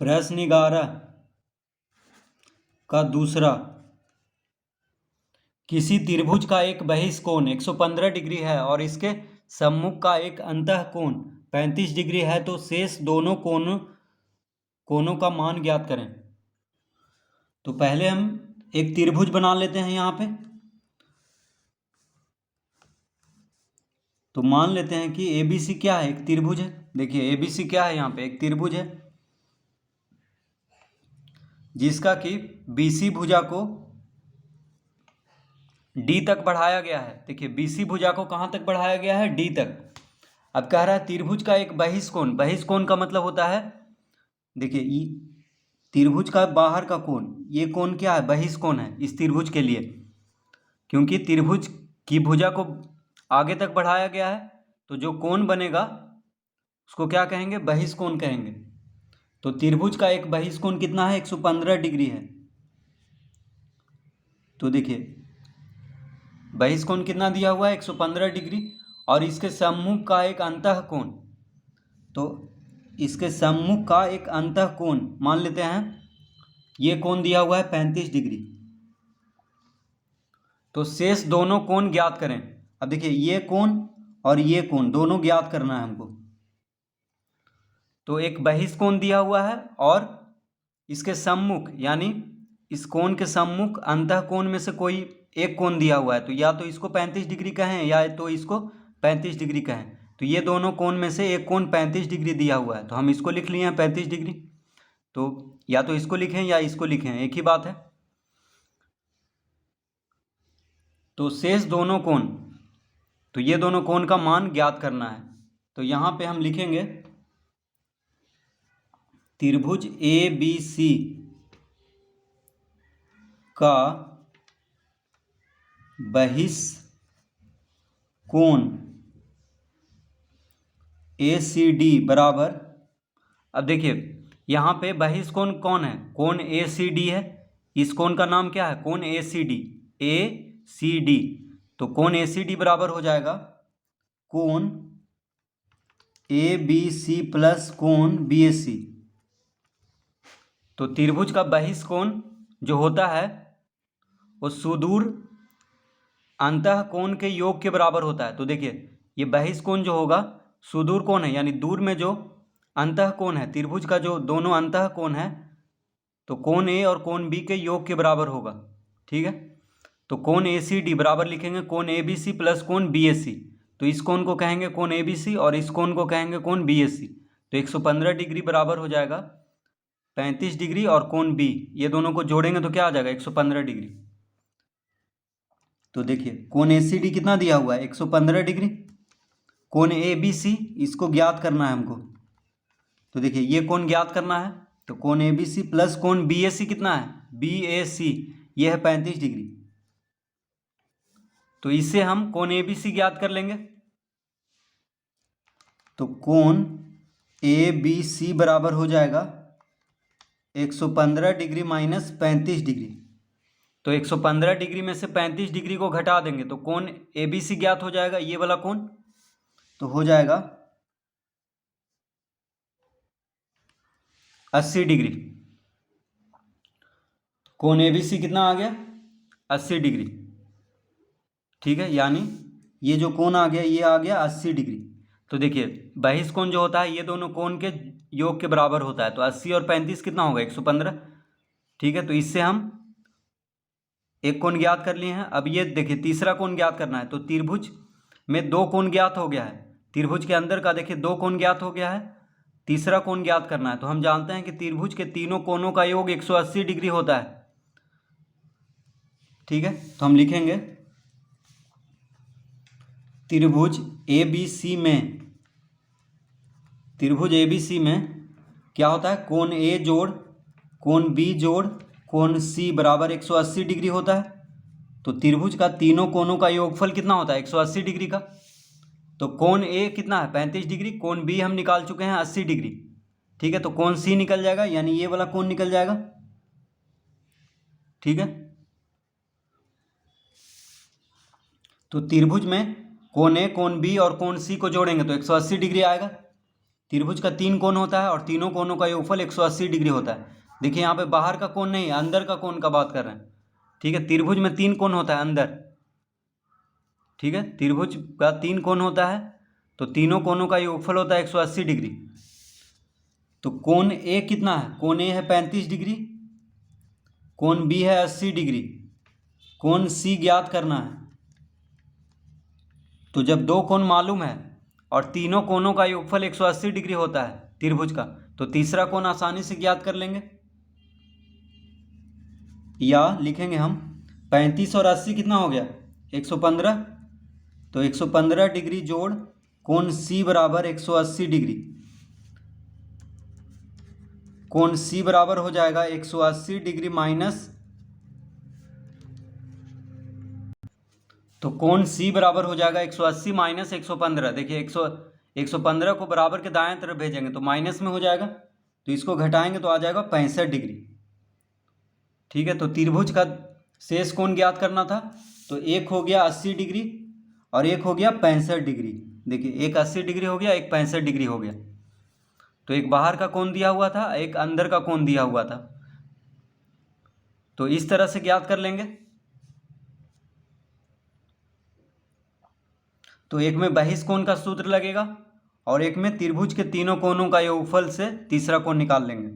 प्रश्न 11 का दूसरा, किसी त्रिभुज का एक बहिष्कोण 115 डिग्री है और इसके सम्मुख का एक अंतःकोण 35 डिग्री है, तो शेष दोनों कोणों का मान ज्ञात करें। तो पहले हम एक त्रिभुज बना लेते हैं यहाँ पे। तो मान लेते हैं कि ABC क्या है, एक त्रिभुज है। देखिए ABC क्या है, यहाँ पे एक त्रिभुज है जिसका कि BC भुजा को D तक बढ़ाया गया है। देखिए BC भुजा को कहाँ तक बढ़ाया गया है, D तक। अब कह रहा है त्रिभुज का एक बहिष्कोण। बहिष्कोण का मतलब होता है, देखिए त्रिभुज का बाहर का कोण, ये कोण क्या है, बहिष्कोण है इस त्रिभुज के लिए, क्योंकि त्रिभुज की भुजा को आगे तक बढ़ाया गया है। तो जो कोण बनेगा उसको क्या कहेंगे, बहिष्कोण कहेंगे। तो त्रिभुज का एक बहिष्कोण कितना है, 115 डिग्री है। तो देखिए बहिष्कोण कितना दिया हुआ है, 115 डिग्री। और इसके सम्मुख का एक अंतःकोण, तो इसके सम्मुख का एक अंतःकोण मान लेते हैं, ये कोण दिया हुआ है 35 डिग्री। तो शेष दोनों कोण ज्ञात करें। अब देखिए ये कोण और ये कोण दोनों ज्ञात करना है हमको। तो एक बहिष्कोण दिया हुआ है और इसके सम्मुख, यानी इस कोण के सम्मुख अंतःकोण में से कोई एक कोण दिया हुआ है। तो या तो इसको 35 डिग्री कहें या तो इसको 35 डिग्री कहें। तो ये दोनों कोण में से एक कोण 35 डिग्री दिया हुआ है, तो हम इसको लिख लिए हैं 35 डिग्री। तो या तो इसको लिखें या इसको लिखें, एक ही बात है। तो शेष दोनों कोण, तो ये दोनों कोण का मान ज्ञात करना है। तो यहाँ पे हम लिखेंगे त्रिभुज ABC का बहिष्कोण ACD बराबर, अब देखिए यहाँ पे बहिष्कोण कौन है, कोण ACD है। इस कोण का नाम क्या है, कोण ACD। तो कोण ACD बराबर हो जाएगा कोण ABC प्लस कोण BAC। तो त्रिभुज का बहिष्कोण जो होता है वो सुदूर अंतःकोण के योग के बराबर होता है। तो देखिए ये बहिष्कोण जो होगा सुदूर कोण है, यानी दूर में जो अंतःकोण है, त्रिभुज का जो दोनों अंतःकोण है, तो कोण A और कोण B के योग के बराबर होगा। ठीक है, तो कोण ACD बराबर लिखेंगे कोण ABC प्लस कोण BAC। तो इस कोण को कहेंगे कोण ABC और इस कोण को कहेंगे कोण BAC। तो 115 डिग्री बराबर हो जाएगा 35 डिग्री और कोण B, ये दोनों को जोड़ेंगे तो क्या आ जाएगा, 115 डिग्री। तो देखिए कोण ACD कितना दिया हुआ है, 115 डिग्री। कोण ABC इसको ज्ञात करना है हमको। तो देखिए ये कोण ज्ञात करना है, तो कोण ABC प्लस कोण BAC कितना है, BAC ये है 35 डिग्री। तो इससे हम कोण ABC ज्ञात कर लेंगे। तो कोण ABC बराबर हो जाएगा 115 डिग्री माइनस 35 डिग्री। तो 115 डिग्री में से 35 डिग्री को घटा देंगे तो कोण ABC ज्ञात हो जाएगा, ये वाला कोण। तो हो जाएगा 80 डिग्री। कोण ABC कितना आ गया, 80 डिग्री। ठीक है, यानी ये जो कोण आ गया ये आ गया 80 डिग्री। तो देखिए बहिष्कोण जो होता है ये दोनों कोण के योग के बराबर होता है। तो 80 और 35 कितना होगा, 115। ठीक है, तो इससे हम एक कोण ज्ञात कर लिए हैं। अब ये देखिए तीसरा कोण ज्ञात करना है। तो त्रिभुज में दो कोण ज्ञात हो गया है, त्रिभुज के अंदर का देखिए दो कोण ज्ञात हो गया है, तीसरा कोण ज्ञात करना है। तो हम जानते हैं कि त्रिभुज के तीनों कोणों का योग 180 डिग्री होता है। ठीक है, तो हम लिखेंगे त्रिभुज ABC में क्या होता है, कोण A जोड़ कोण B जोड़ कोण C बराबर 180 डिग्री होता है। तो त्रिभुज का तीनों कोणों का योगफल कितना होता है, 180 डिग्री का। तो कोण A कितना है, 35 डिग्री। कोण B हम निकाल चुके हैं 80 डिग्री। ठीक है, तो कोण C निकल जाएगा, यानी ये वाला कोण निकल जाएगा। ठीक है, तो त्रिभुज में कोण A कोण B और कोण C को जोड़ेंगे तो 180 डिग्री आएगा। त्रिभुज का 3 कोण होता है और तीनों कोणों का योगफल 180 डिग्री होता है। देखिए यहाँ पे बाहर का कोण नहीं, अंदर का कोण का बात कर रहे हैं। ठीक है, त्रिभुज में 3 कोण होता है अंदर। ठीक है, त्रिभुज का 3 कोण होता है, तो तीनों कोणों का योगफल होता है 180 डिग्री। तो कोण ए कितना है? कोण ए है 35 डिग्री, कोण बी है 80 डिग्री, कोण सी ज्ञात करना है। तो जब दो कोण मालूम है और तीनों कोणों का योगफल 180 डिग्री होता है त्रिभुज का, तो तीसरा कोण आसानी से ज्ञात कर लेंगे। या लिखेंगे हम 35 और 80 कितना हो गया? 115। तो 115 डिग्री जोड़ कोण सी बराबर 180 डिग्री। कोण सी बराबर हो जाएगा 180 डिग्री माइनस, तो कोण सी बराबर हो जाएगा 180 माइनस 115। देखिए 115 को बराबर के दाएं तरफ भेजेंगे तो माइनस में हो जाएगा, तो इसको घटाएंगे तो आ जाएगा 65 डिग्री। ठीक है, तो त्रिभुज का शेष कोण ज्ञात करना था, तो एक हो गया 80 डिग्री और एक हो गया 65 डिग्री। देखिए एक 80 डिग्री हो गया, एक 65 डिग्री हो गया। तो एक बाहर का कोण दिया हुआ था, एक अंदर का कोण दिया हुआ था, तो इस तरह से ज्ञात कर लेंगे। तो एक में बहिष कोण का सूत्र लगेगा और एक में त्रिभुज के तीनों कोणों का योगफल से तीसरा कोण निकाल लेंगे।